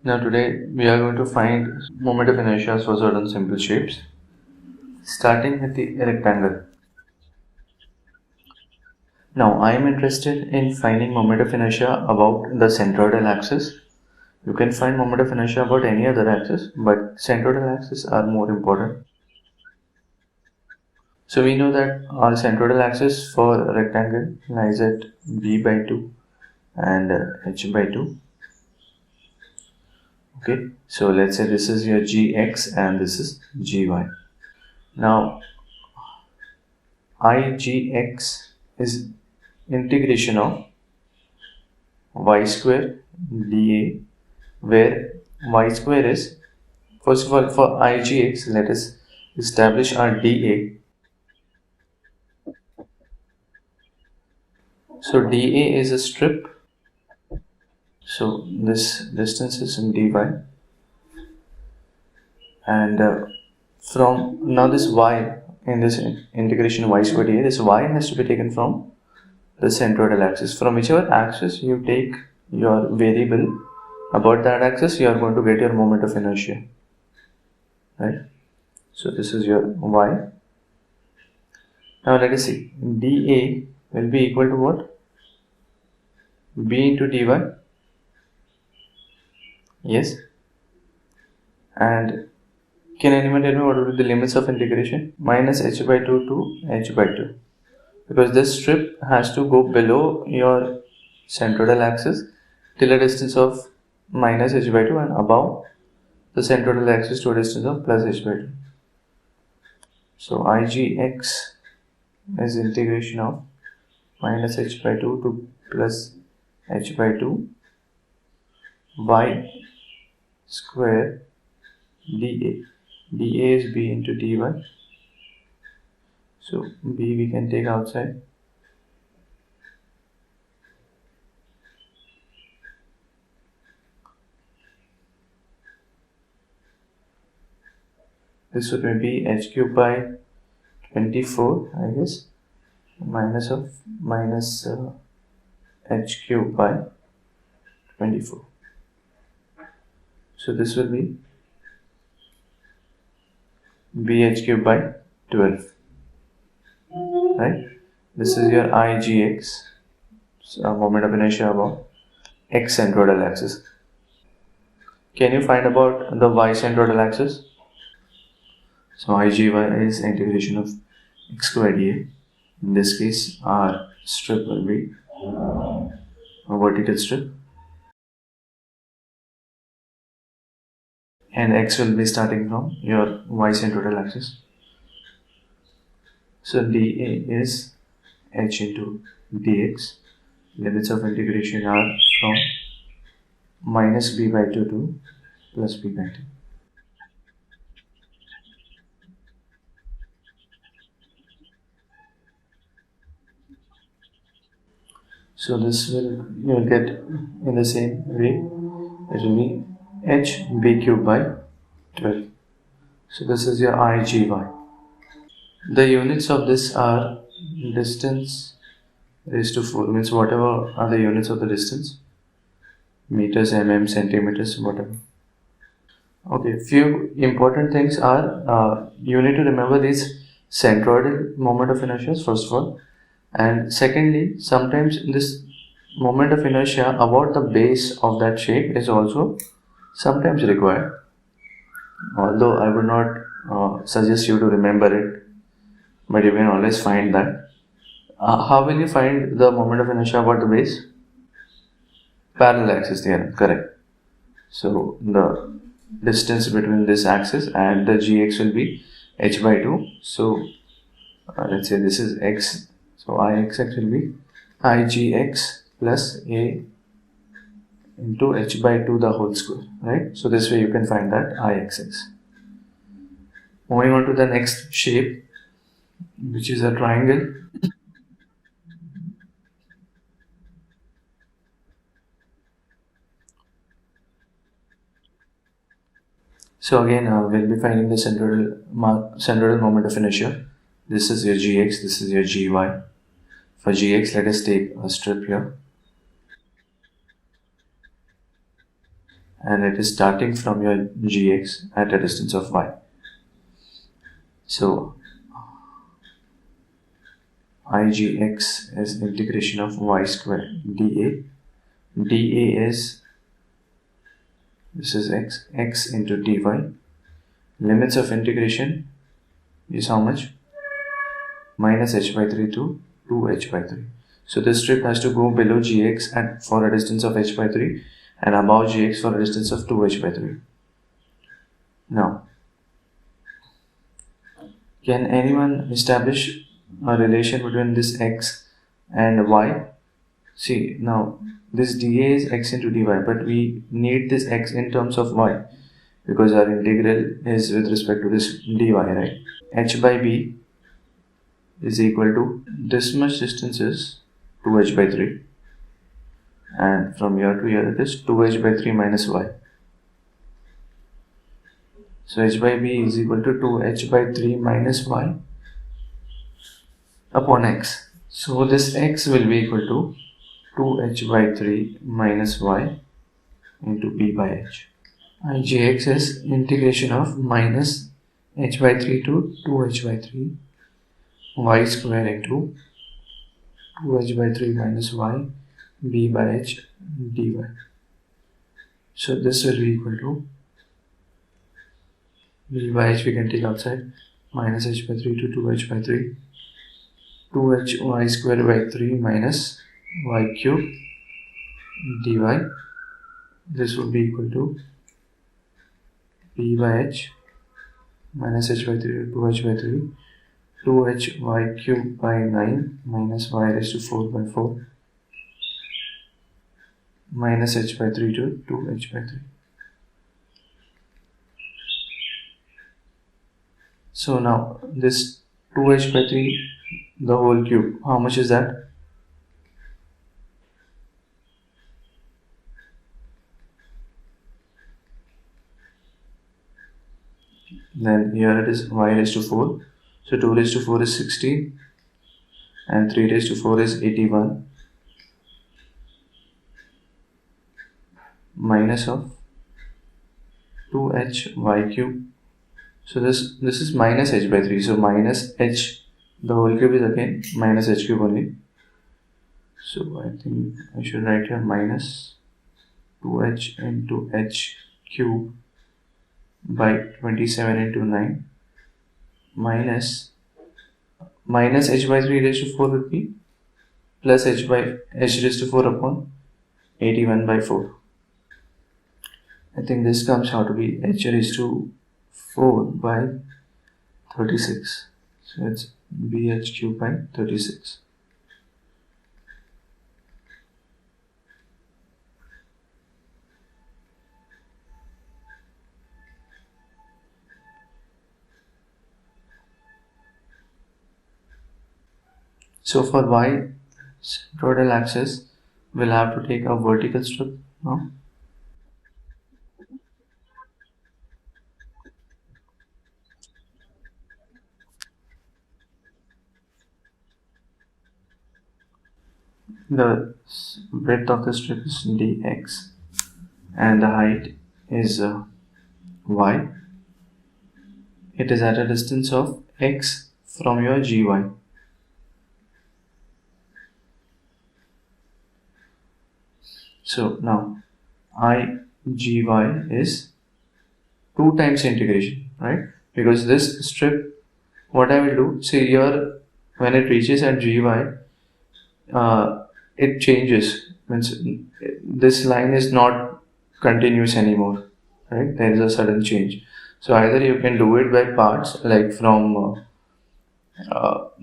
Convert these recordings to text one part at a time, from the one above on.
Now today we are going to find moment of inertia for certain simple shapes, starting with the rectangle. Now I am interested in finding moment of inertia about the centroidal axis. You can find moment of inertia about any other axis, but centroidal axis are more important. So we know that our centroidal axis for a rectangle lies at b by 2 and h by 2. Okay, so let's say this is your gx and this is gy. Now igx is integration of y square dA, where y square is, first of all, for igx let us establish our dA. So dA is a strip, so this distance is in dy, and from now this y in this integration y square dA, this y has to be taken from the centroidal axis. From whichever axis you take your variable about that axis, you are going to get your moment of inertia, right? So this is your y. Now let us see, dA will be equal to what? B into dy. Yes. And can anyone tell me what will be the limits of integration? Minus h by 2 to h by 2. Because this strip has to go below your centroidal axis till a distance of minus h by 2 and above the centroidal axis to a distance of plus h by 2. So igx is integration of minus h by 2 to plus h by 2 y square dA. dA is b into dy. So b we can take outside. This would be h cube by 24, I guess, minus h cube by 24. So this will be bh cube by 12, right? This is your igx, so moment of inertia about x centroidal axis. Can you find about the y centroidal axis? So igy is integration of x square dA. In this case, our strip will be a vertical strip, and x will be starting from your y centroidal axis. So dA is h into dx. Limits of integration are from minus b by 2 to plus b by 2. So this will, you will get in the same way. It will be h b cube by 12. So this is your igy. The units of this are distance raised to 4, means whatever are the units of the distance, meters, mm, centimeters, whatever. Okay, few important things are, you need to remember these centroidal moment of inertia first of all, and secondly, sometimes this moment of inertia about the base of that shape is also sometimes required, although I would not suggest you to remember it, but you can always find that. How will you find the moment of inertia about the base? Parallel axis theorem, correct. So the distance between this axis and the gx will be h by 2. So let's say this is x, so ixx will be igx plus a into h by 2 the whole square, right? So this way you can find that ixx. Moving on to the next shape, which is a triangle. So again, we'll be finding the centroidal moment of inertia. This is your gx, this is your gy. For gx, let us take a strip here, and it is starting from your gx at a distance of y. So igx is integration of y square dA. dA is, this is x into dy. Limits of integration is how much? Minus h by 3 to 2h by 3. So this strip has to go below gx for a distance of h by 3 and above gx for a distance of 2h by 3. Now, can anyone establish a relation between this x and y? See, now this dA is x into dy, but we need this x in terms of y because our integral is with respect to this dy, right? H by b is equal to this much distance is 2h by 3, and from here to here it is 2h by 3 minus y. So h by b is equal to 2h by 3 minus y upon x. So this x will be equal to 2h by 3 minus y into b by h. Igx is integration of minus h by 3 to 2h by 3 y square into 2h by 3 minus y b by h dy. So this will be equal to b by h we can take outside, minus h by 3 to 2h by 3, 2h y square by 3 minus y cube dy. This will be equal to b by h minus h by 3 to 2h by 3, 2h y cube by 9 minus y raised to 4 by 4 minus h by 3 to 2h by 3. So now this 2h by 3, the whole cube, how much is that? Then here it is y raised to 4. So 2 raised to 4 is 16 and 3 raised to 4 is 81 minus of 2h y cube. So this is minus h by 3. So minus h, the whole cube is again minus h cube only. So I think I should write here minus 2h into h cube by 27 into 9 minus h by 3 raised to 4 would be plus h raised to 4 upon 81 by 4. I think this comes out to be h raised to 4 by 36. So it's bh cube by 36. So for y centroidal axis, we'll have to take a vertical strip now. The width of the strip is dx and the height is y. It is at a distance of x from your gy. So now igy is 2 times integration, right? Because this strip, what I will do, see here when it reaches at gy, it changes. Means this line is not continuous anymore, right? There is a sudden change. So either you can do it by parts, like from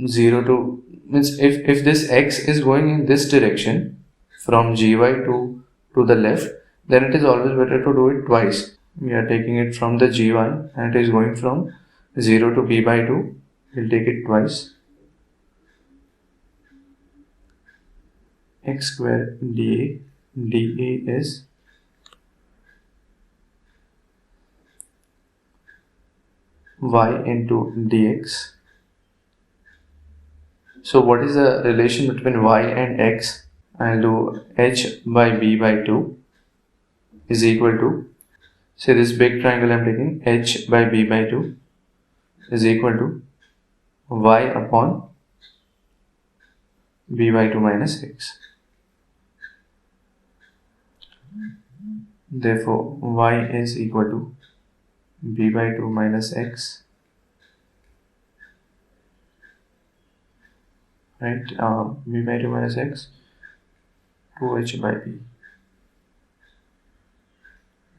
0 to, means if this x is going in this direction from gy to the left, then it is always better to do it twice. We are taking it from the gy and it is going from 0 to b by 2. We'll take it twice. X square dA is y into dx. So what is the relation between y and x? I'll do h by b by 2 is equal to, say this big triangle I'm taking, h by b by 2 is equal to y upon b by 2 minus x. Therefore y is equal to b by 2 minus x, right? B by 2 minus x, 2h by b.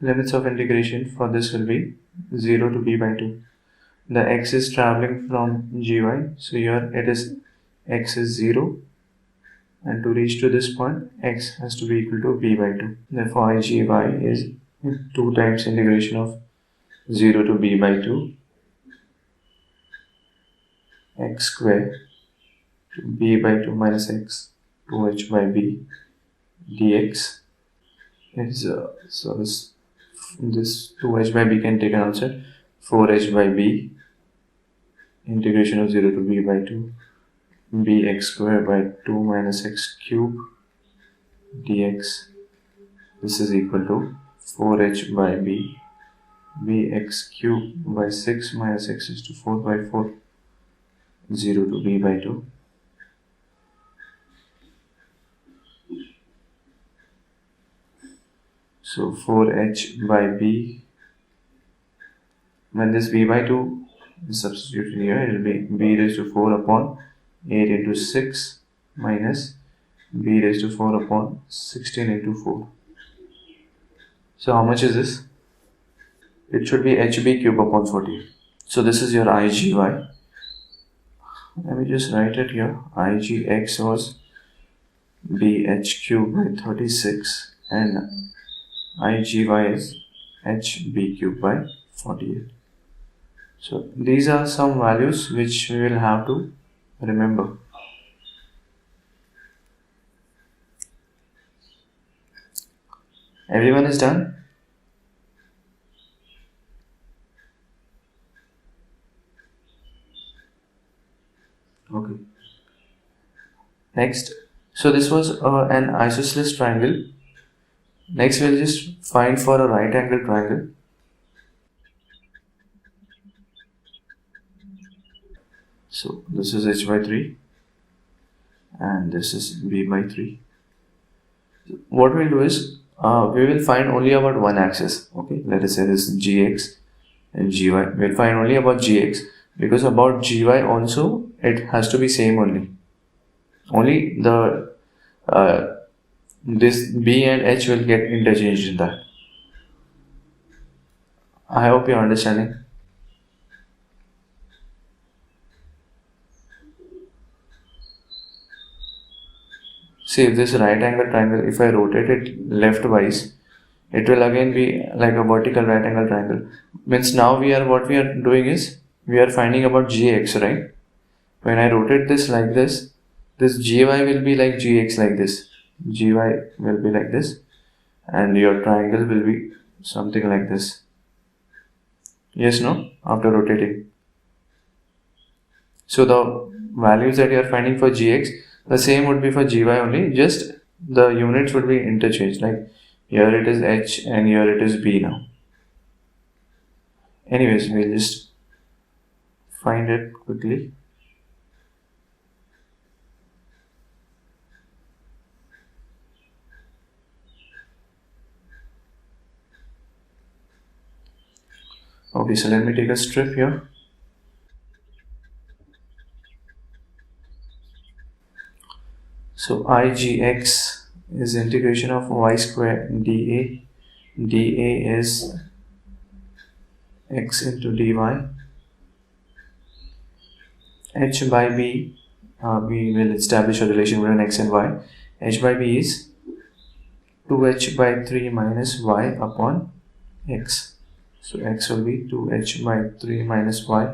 Limits of integration for this will be 0 to b by 2. The x is traveling from gy, so here it is x is 0, and to reach to this point x has to be equal to b by 2. Therefore igy is 2 times integration of 0 to b by 2 x square to b by 2 minus x 2h by b dx is so this 2h by b can take an outside, 4h by b integration of 0 to b by 2 bx square by 2 minus x cube dx. This is equal to 4h by b bx cube by 6 minus x is to 4 by 4 0 to b by 2. So 4h by b, when this b by 2 is substituted here, it will be b raised to 4 upon 8 into 6 minus b raised to 4 upon 16 into 4. So how much is this? It should be hb cube upon 40. So this is your igy. Let me just write it here. Igx was bh cube by 36 and igy is hb cube by 48. So these are some values which we will have to remember. Everyone is done? Okay. Next, so this was an isosceles triangle. Next we'll just find for a right angle triangle. So this is h by 3 and this is b by 3. What we'll do is we will find only about one axis. Okay, let us say this is gx and gy. We'll find only about gx because about gy also it has to be same only. Only the this b and h will get interchanged in that. I hope you're understanding. See, if this right angle triangle, if I rotate it leftwise, it will again be like a vertical right angle triangle. Means now what we are doing is we are finding about gx, right? When I rotate this like this gy will be like gx like this. Gy will be like this, and your triangle will be something like this. Yes, no? After rotating. So the values that you are finding for gx, the same would be for gy only, just the units would be interchanged. Like here it is h and here it is b now. Anyways, we'll just find it quickly. Okay, so let me take a strip here. So igx is integration of y square dA. dA is x into dy. H by b, we will establish a relation between x and y. H by b is 2h by 3 minus y upon x. So x will be 2h by 3 minus y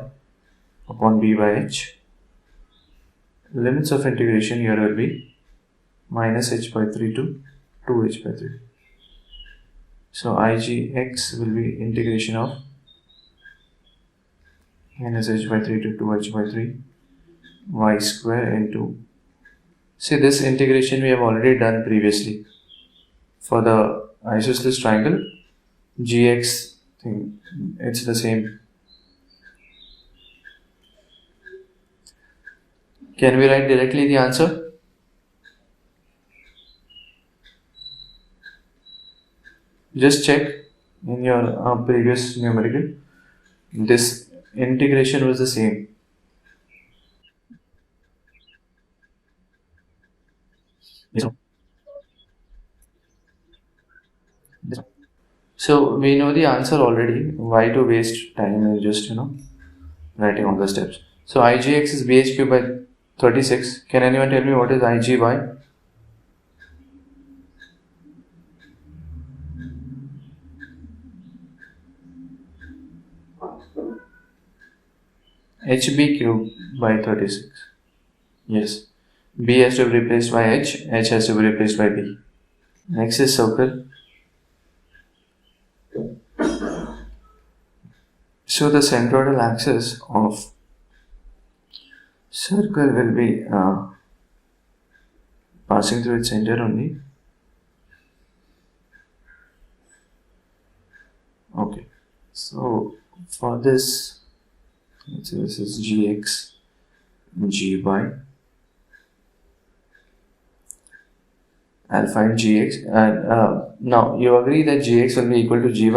upon b by h. Limits of integration here will be minus h by 3 to 2h by 3. So igx will be integration of minus h by 3 to 2h by 3 y square into, see this integration we have already done previously for the isosceles triangle, gx thing, it's the same. Can we write directly the answer? Just check in your previous numerical. This integration was the same. Yes. Yes. So we know the answer already. Why to waste time in just writing all the steps? So IGX is BHQ by 36. Can anyone tell me what is IGY? HB cube by 36. Yes. B has to be replaced by H has to be replaced by B. Next is circle. So the centroidal axis of circle will be passing through its center only. Okay. So for this, let's say this is Gx, Gy. I'll find Gx, and now you agree that Gx will be equal to Gy?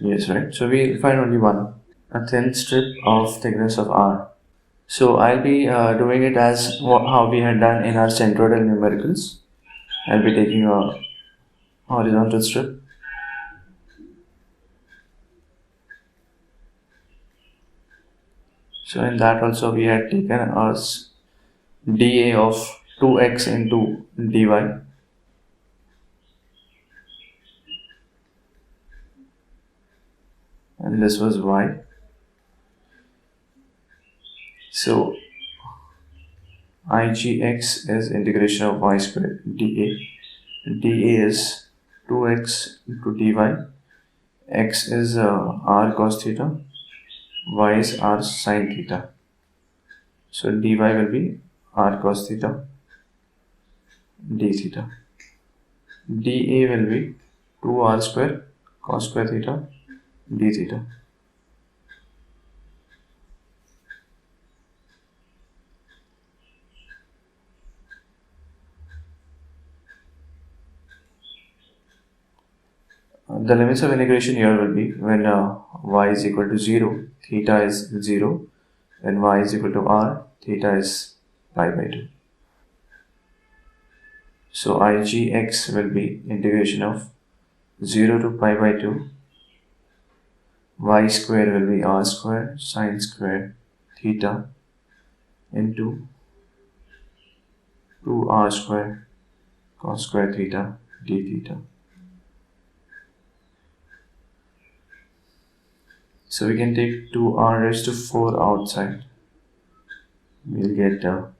Yes, right. So we'll find only one, a thin strip of thickness of R. So I'll be doing it as how we had done in our centroidal numericals. I'll be taking a horizontal strip. So in that also we had taken a dA of 2x into dy, and this was y. So Igx is integration of y squared dA. dA is 2x into dy. X is r cos theta. Y is r sin theta. So dy will be r cos theta d theta. dA will be 2r square cos square theta d theta. The limits of integration here will be when y is equal to 0, theta is 0, when y is equal to r, theta is pi by 2. So Igx will be integration of 0 to pi by 2, y square will be r square sine square theta into 2r square cos square theta d theta. So we can take 2r raised to 4 outside. We'll get 0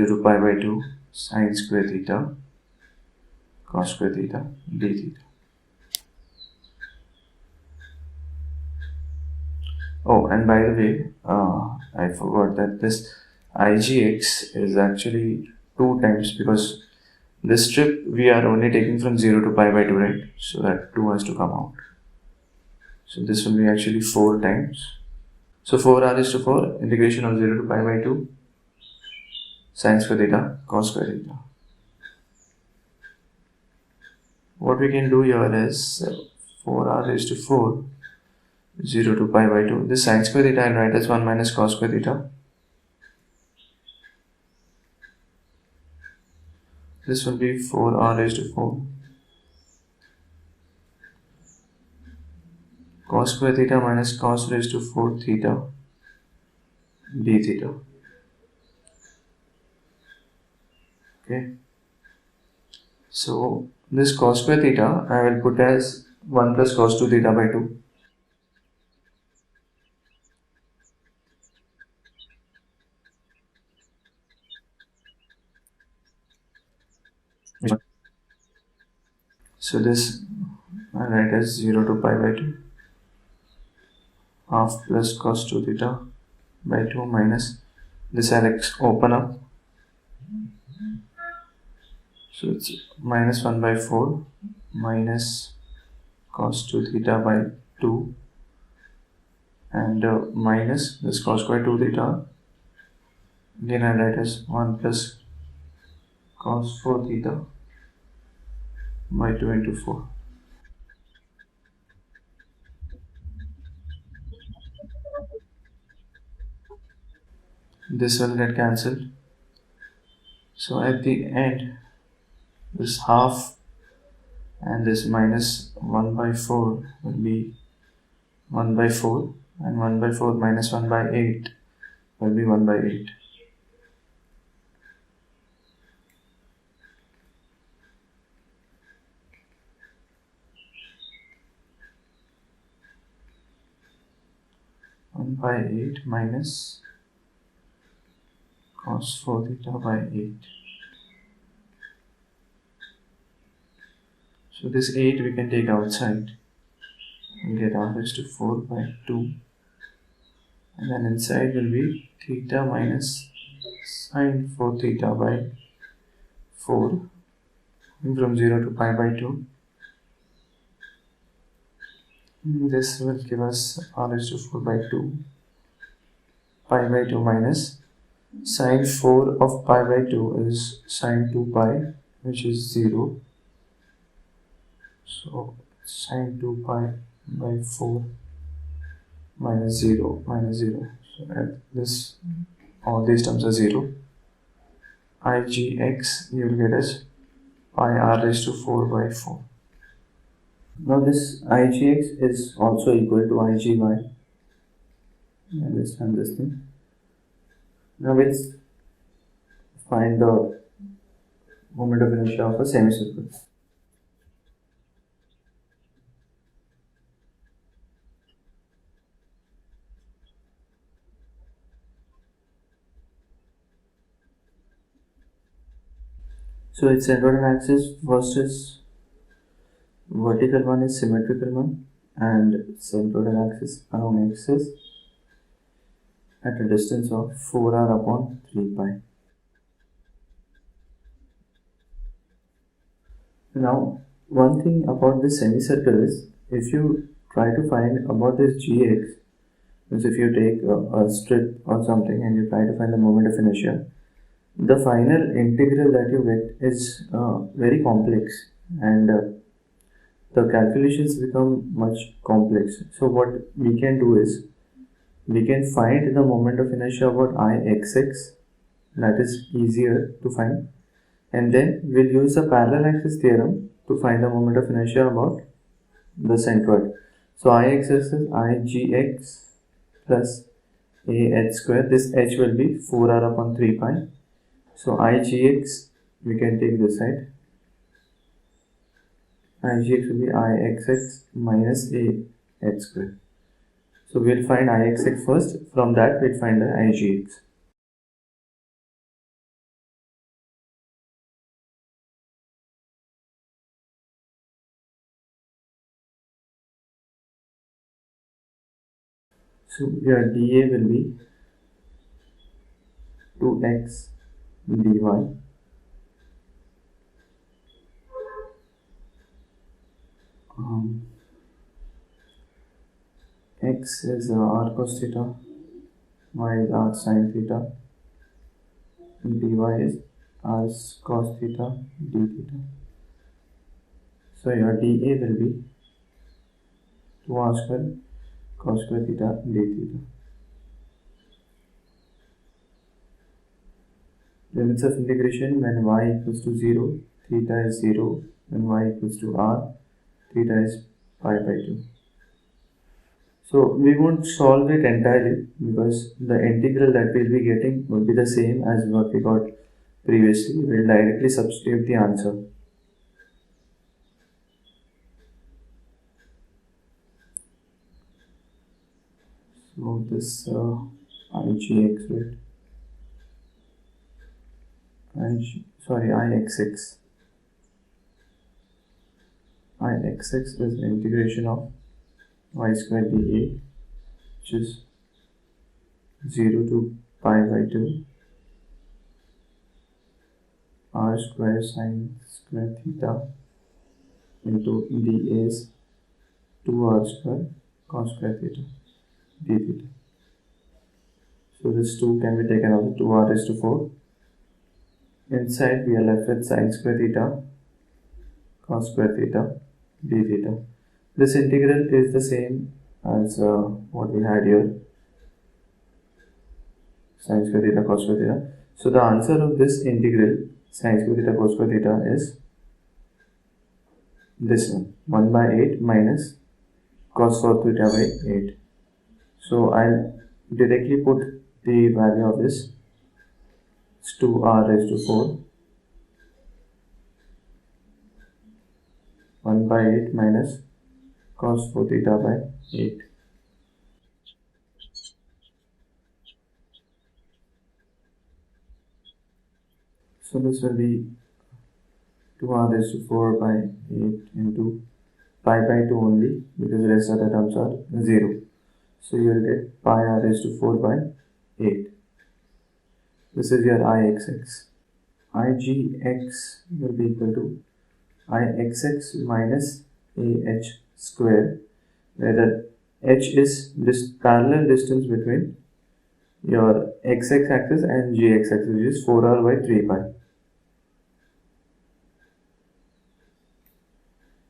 to pi by 2 sine square theta cos square theta d theta. Oh, and by the way, I forgot that this Igx is actually 2 times, because this strip we are only taking from 0 to pi by 2, right? So that 2 has to come out. So this will be actually 4 times. So 4r is to 4, integration of 0 to pi by 2 sine square theta cos square theta. What we can do here is 4r is to 4, 0 to pi by 2. This sine square theta I'll write as 1 minus cos square theta. This will be 4r raised to 4 cos square theta minus cos raised to 4 theta d theta. Okay. So this cos square theta I will put as 1 plus cos 2 theta by 2. So this I write as 0 to pi by 2 half plus cos 2 theta by 2 minus this I'll open up So it's minus 1 by 4 minus cos 2 theta by 2 and minus this cos square 2 theta. Again I write as 1 plus cos 4 theta by 2 into 4. This will get cancelled. So at the end, this half and this minus 1 by 4 will be 1 by 4, and 1 by 4 minus 1 by 8 will be 1 by 8. By 8 minus cos 4 theta by 8. So this 8 we can take outside and get r raised to 4 by 2, and then inside will be theta minus sine 4 theta by 4 from 0 to pi by 2. This will give us r raised to 4 by 2 pi by 2 minus sine 4 of pi by 2 is sine 2 pi, which is 0. So sine 2 pi by 4 minus 0 minus 0. So at this, all these terms are 0. Igx you will get as pi r raised to 4 by 4. Now this Igx is also equal to Igy. Understand this thing. Now let's find the moment of inertia of a semicircle. So its centroid axis, first is vertical one is symmetrical one, and centroid axis along axis at a distance of 4r upon 3 pi. Now, one thing about this semicircle is, if you try to find about this gx, means if you take a strip or something and you try to find the moment of inertia, the final integral that you get is very complex, and the calculations become much complex. So what we can do is, we can find the moment of inertia about Ixx, that is easier to find, and then we'll use the parallel axis theorem to find the moment of inertia about the centroid. So Ixx is Igx plus ah square. This h will be 4r upon 3 pi. So Igx we can take this side. Igx will be Ixx minus ah square. So we'll find Ixx first. From that we'll find the Igx. So your dA will be 2x dy. X is r cos theta, y is r sin theta, dy is r cos theta d theta. So your dA will be 2r square cos square theta d theta. Limits of integration: when y equals to 0, theta is 0. When y equals to r, theta is pi by 2. So we won't solve it entirely, because the integral that we'll be getting will be the same as what we got previously. We'll directly substitute the answer. So this Igx rate, Ixx. Ixx is the integration of y square dA, which is 0 to pi by 2 r square sine square theta into d is 2r square cos square theta d theta. So this 2 can be taken out, 2r raised to 4. Inside we are left with sine square theta cos square theta d theta. This integral is the same as what we had here, sine square theta cos square theta. So the answer of this integral sine square theta cos square theta is this one, 1 by 8 minus cos 4 theta by 8. So I'll directly put the value of this. It's 2r raised to 4, 1 by 8 minus cos 4 theta by 8. So this will be 2r raised to 4 by 8 into pi by 2 only, because the rest of the terms are 0. So you will get pi r raised to 4 by 8. This is your Ixx. Igx will be equal to Ixx minus AH square, where the h is this parallel distance between your xx axis and gx axis, which is 4r by 3 pi.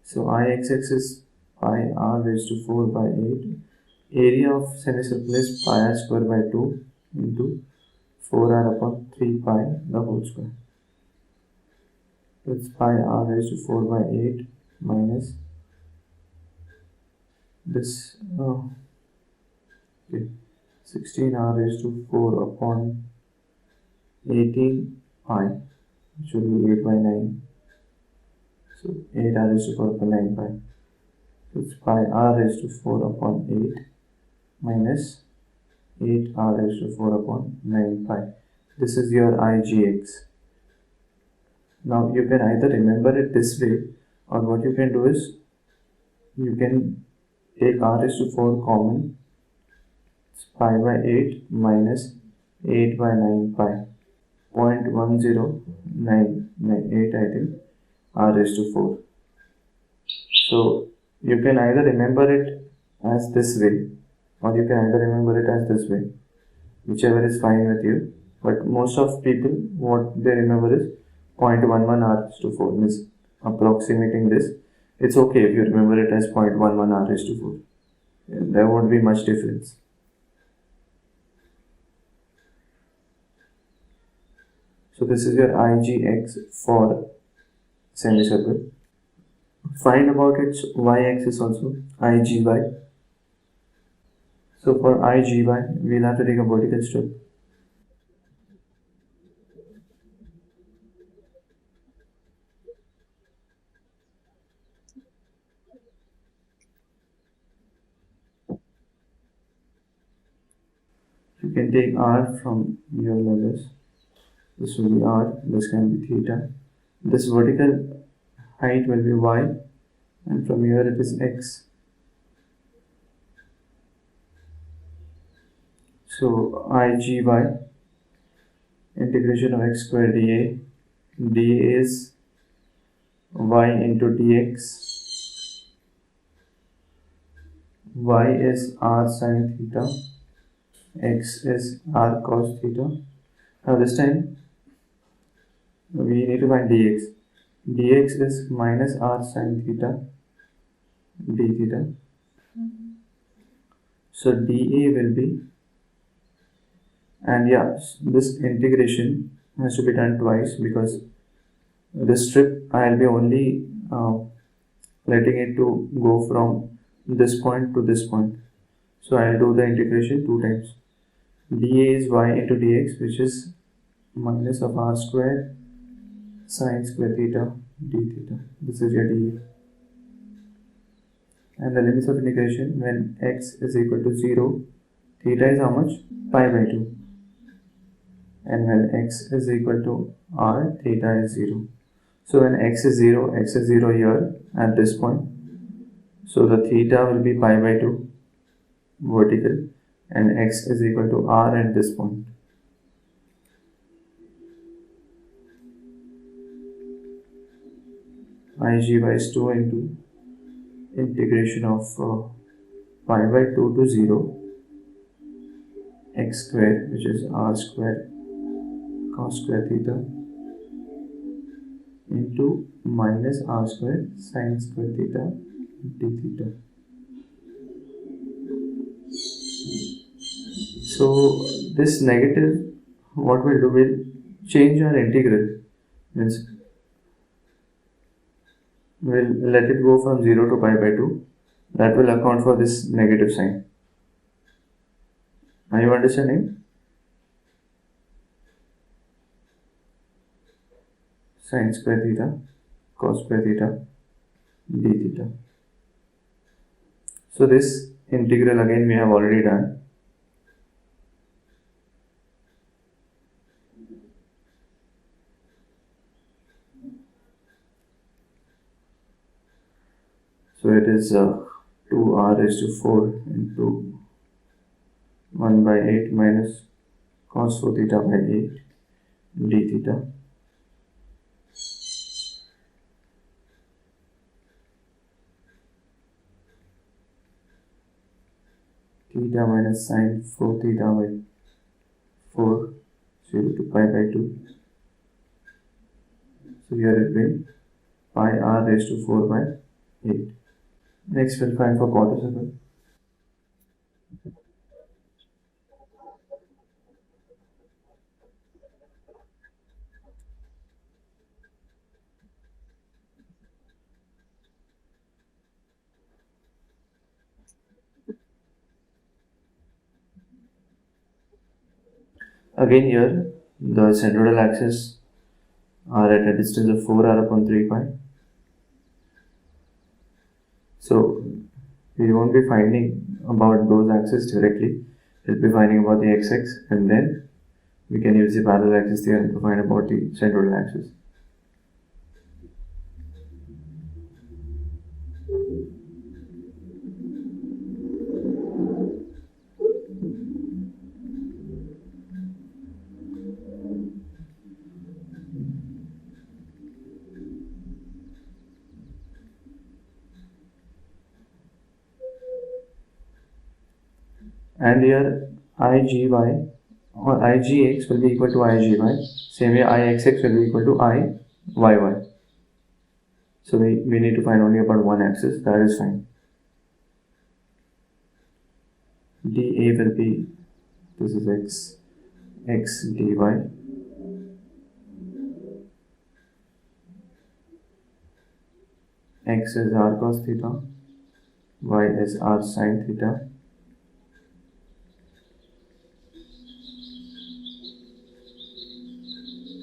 So Ixx is pi r raised to 4 by 8. Area of semicircle is pi r square by 2 into 4r upon 3 pi the whole square. So it's pi r raised to 4 by 8 minus this 16r raised to 4 upon 18 pi, which will be 8 by 9. So 8r raised to 4 upon 9 pi. So it's pi r raised to 4 upon 8 minus 8r raised to 4 upon 9 pi. This is your Igx. Now you can either remember it this way, or what you can do is you can take r raised to 4 common. It's pi by 8 minus 8 by 9 pi. 0.10998, I think, r raised to 4. So you can either remember it as this way, or you can either remember it as this way, whichever is fine with you. But most of people, what they remember is 0.11 r raised to 4, means approximating this. It's okay if you remember it as 0.11 r raised to 4. There won't be much difference. So this is your Igx for semicircle. Find about its y-axis also, Igy. So for Igy, we'll have to take a vertical strip. You can take r from your levels. This will be r, this can be theta. This vertical height will be y, and from here it is x. So Igy, integration of x square dA. dA is y into dx. Y is r sine theta. X is r cos theta. Now this time we need to find dx. dx is minus r sine theta d theta. So dA will be, and yeah, this integration has to be done twice, because this strip I'll be only letting it to go from this point to this point. So I'll do the integration 2 times. dA is y into dx, which is minus of r square sine square theta d theta. This is your dA. And the limits of integration when x is equal to 0, theta is how much? Pi by 2. And when x is equal to r, theta is 0. So when x is 0 here at this point. So the theta will be pi by 2 vertical, and x is equal to r at this point. Igy is 2 into integration of pi by 2 to 0 x square, which is r square cos square theta, into minus r square sin square theta d theta. So this negative, what we'll do, we'll change our integral, means we'll let it go from 0 to pi by 2. That will account for this negative sign. Are you understanding? Sin square theta cos square theta d theta. So this integral again we have already done. So it is 2r raised to 4 into 1 by 8 minus cos 4 theta by 8 d theta. Theta minus sin 4 theta by 4, 0 to pi by 2. So here it will be pi r raised to 4 by 8. Next we'll find for quarter circle. Again here the centroidal axis are at a distance of 4r upon 3 pi. So we won't be finding about those axes directly. We'll be finding about the x-axis, and then we can use the parallel axis theorem to find about the centroidal axis. And here Igy or Igx will be equal to Igy. Same way Ixx will be equal to Iyy. So we need to find only about one axis, that is fine. dA will be, this is x dy. X is r cos theta, y is r sin theta.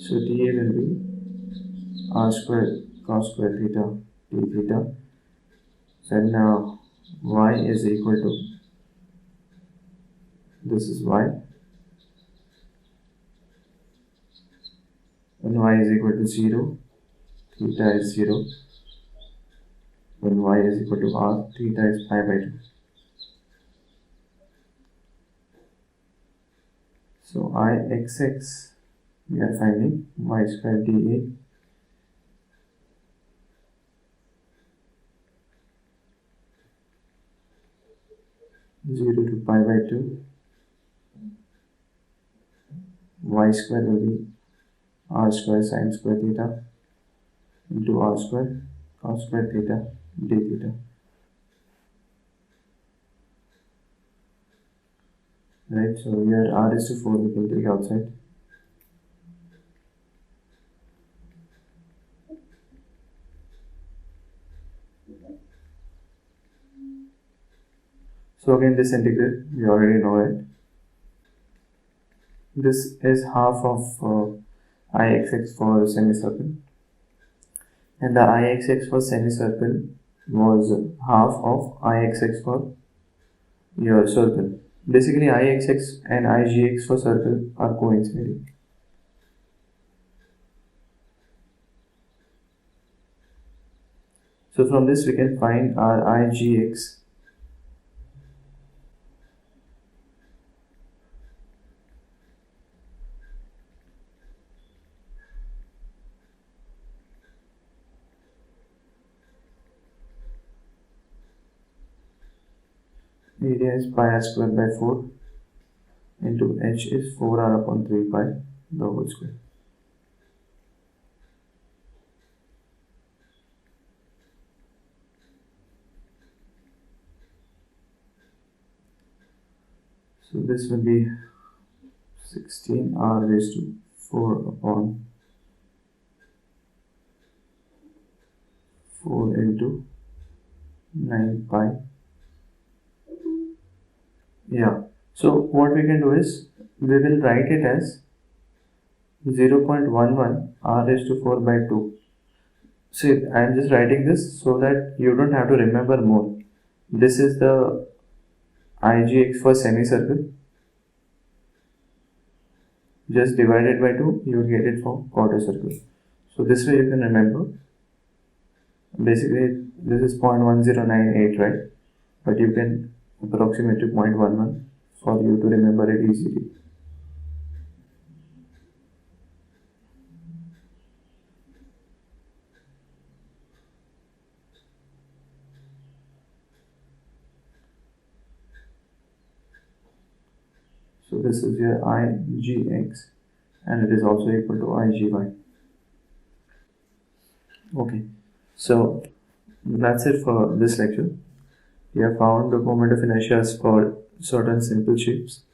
So dA will be r square cos square theta d theta. Then now y is equal to, this is y, when y is equal to 0, theta is 0. When y is equal to r, theta is pi by 2. So Ixx, we are finding y square dA (0 to pi by 2). Y square will be r square sin square theta into r square cos square theta d theta. Right, so here r is to 4 we can take outside. So again this integral, we already know it. This is half of Ixx for semicircle, and the Ixx for semicircle was half of Ixx for your circle. Basically Ixx and Igx for circle are coinciding. So from this we can find our Igx. area is pi r square by 4 into h is 4r upon 3 pi the whole square. So this will be 16r raised to 4 upon 4 into 9 pi. Yeah. So what we can do is we will write it as 0.11 r raised to 4 by 2. See, I am just writing this so that you don't have to remember more. This is the IGX for semicircle. Just divide it by 2, you will get it for quarter circle. So this way you can remember. Basically, this is 0.1098, right? But you can approximate to 0.11 for you to remember it easily. So this is your IGX and it is also equal to IGY. Okay, so that's it for this lecture. We have found the moment of inertia for certain simple shapes.